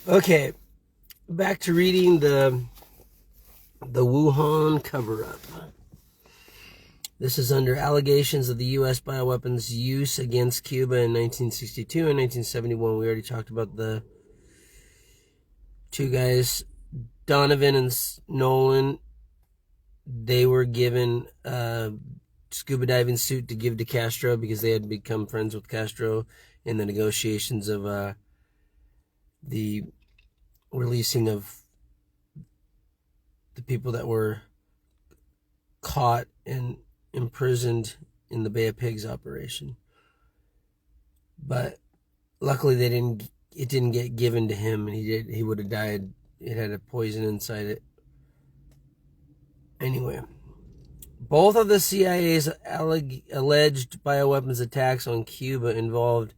Okay, back to reading the Wuhan cover-up. This is under allegations of the U.S. bioweapons use against Cuba in 1962 and 1971. We already talked about the two guys, Donovan and Nolan. They were given a scuba diving suit to give to Castro because they had become friends with Castro in the negotiations of the releasing of the people that were caught and imprisoned in the Bay of Pigs operation. But luckily it didn't get given to him, and he would have died. It had a poison inside it. Anyway, both of the CIA's alleged bioweapons attacks on Cuba involved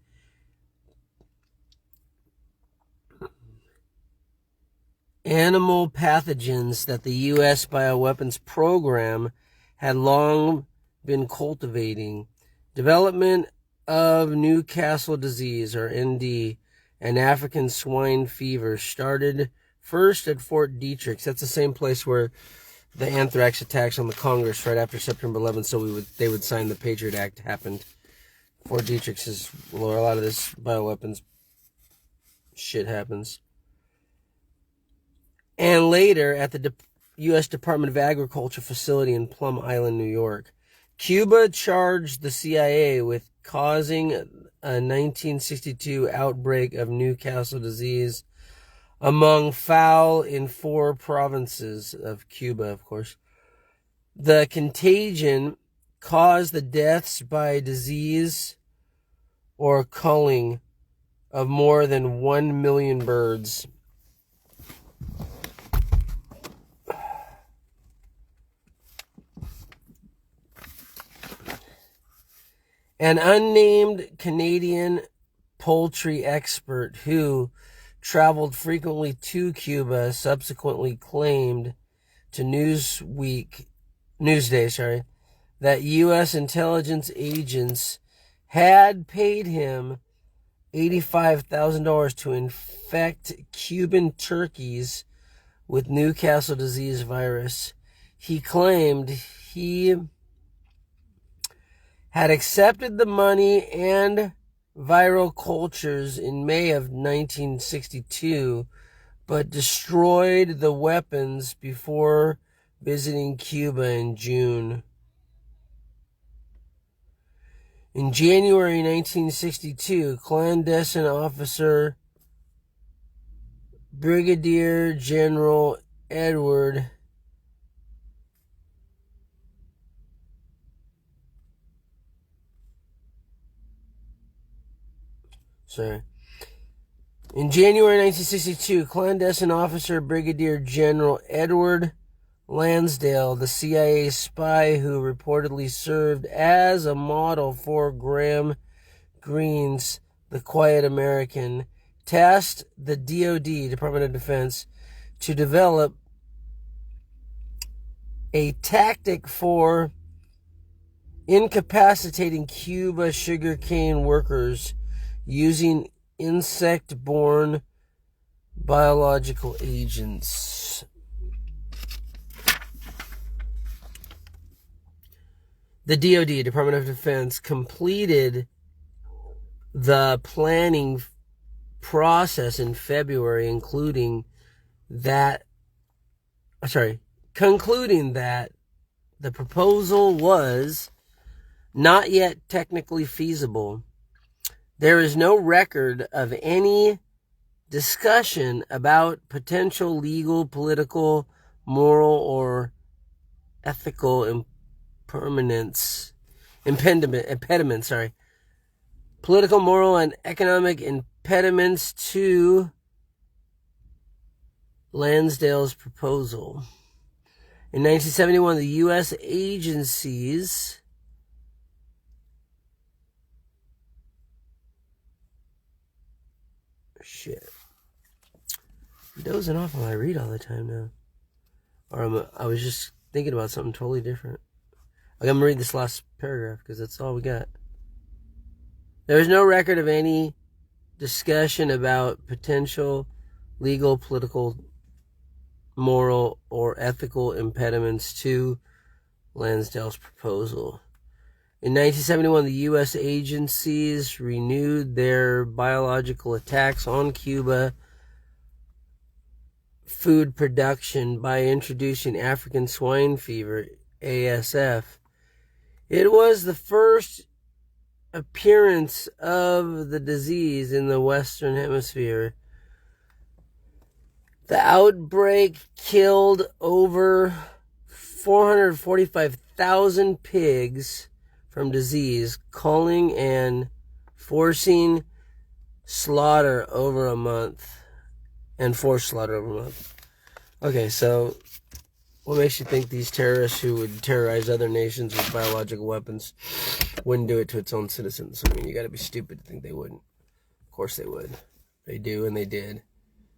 animal pathogens that the U.S. bioweapons program had long been cultivating. Development of Newcastle disease, or ND, and African swine fever started first at Fort Detrick. That's the same place where the anthrax attacks on the Congress right after September 11th, so they would sign the Patriot Act happened. Fort Detrick is where a lot of this bioweapons shit happens. And later at the U.S. Department of Agriculture facility in Plum Island, New York. Cuba charged the CIA with causing a 1962 outbreak of Newcastle disease among fowl in 4 provinces of Cuba, of course. The contagion caused the deaths by disease or culling of more than 1 million birds. An unnamed Canadian poultry expert who traveled frequently to Cuba subsequently claimed to Newsday, that U.S. intelligence agents had paid him $85,000 to infect Cuban turkeys with Newcastle disease virus. He claimed he had accepted the money and viral cultures in May of 1962, but destroyed the weapons before visiting Cuba in June. In January 1962, clandestine officer Brigadier General Edward In January 1962, clandestine officer Brigadier General Edward Lansdale, the CIA spy who reportedly served as a model for Graham Greene's The Quiet American, tasked the DoD, Department of Defense, to develop a tactic for incapacitating Cuba sugarcane workers using insect-borne biological agents. The DoD, Department of Defense, completed the planning process in February, concluding that the proposal was not yet technically feasible. There is no record of any discussion about potential legal, political, moral, or ethical impediments, political, moral, and economic impediments to Lansdale's proposal. In 1971, the U.S. agencies I'm dozing off while I read all the time now. Or I was just thinking about something totally different. I'm going to read this last paragraph because that's all we got. There is no record of any discussion about potential legal, political, moral, or ethical impediments to Lansdale's proposal. In 1971, the U.S. agencies renewed their biological attacks on Cuba food production by introducing African swine fever, ASF. It was the first appearance of the disease in the Western Hemisphere. The outbreak killed over 445,000 pigs from disease, calling and forcing slaughter over a month. And forced slaughter over a month. Okay, so what makes you think these terrorists who would terrorize other nations with biological weapons wouldn't do it to its own citizens? I mean, you gotta be stupid to think they wouldn't. Of course they would. They do, and they did.